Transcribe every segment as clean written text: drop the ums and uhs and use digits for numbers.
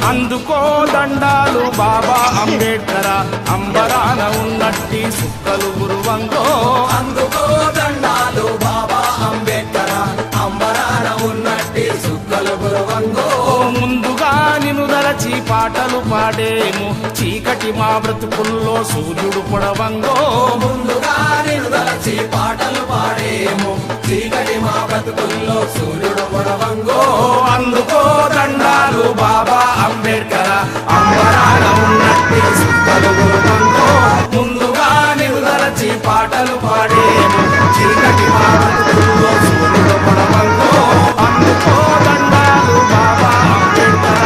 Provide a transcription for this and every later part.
అందుకో దండాలు బాబా అంబేడ్కర అంబరాన ఉన్నట్టి సుక్కలు గురువంగో అందుకో దండాలు బాబా అంబేడ్కర అంబరాన ఉన్నట్టి సుక్కలు గురువంగో ముందుగా నిన్ను దలచి పాటలు పాడేము చీకటి మా బ్రతుకుల్లో సూర్యుడు పొడవంగో ముందుగా నిన్ను దలచి పాటలు పాడేము చీకటి మా బ్రతుకుల్లో సూర్యుడు పొడవంగో అందుకో దండాలు బాబా అంబేడ్కర అంబరాన ఉన్నట్టి సుక్కలు గురువంగో ముందుగా నిన్ను దలచి పాటలు పాడేము చీకటి మా బ్రతుకుల్లో సూర్యుడు పొడవంగో అందుకో దండాలు బాబా అంబేడ్కర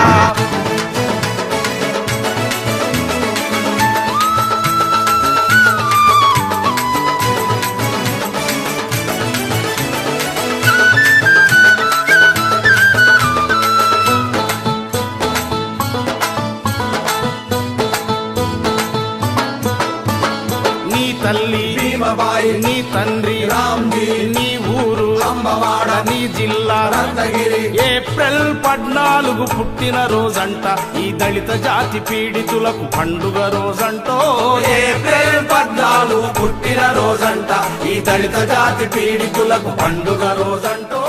నీ తల్లి భీమబాయి నీ తండ్రి రామ్జీ నీ ఊరు అంబవాడ నీ జిల్లా రత్నగిరి ఏప్రిల్ 14 పుట్టిన రోజంట ఈ దళిత జాతి పీడితులకు పండుగ రోజంటో ఏప్రిల్ 14 పుట్టిన రోజంట ఈ దళిత జాతి పీడితులకు పండుగ రోజంటో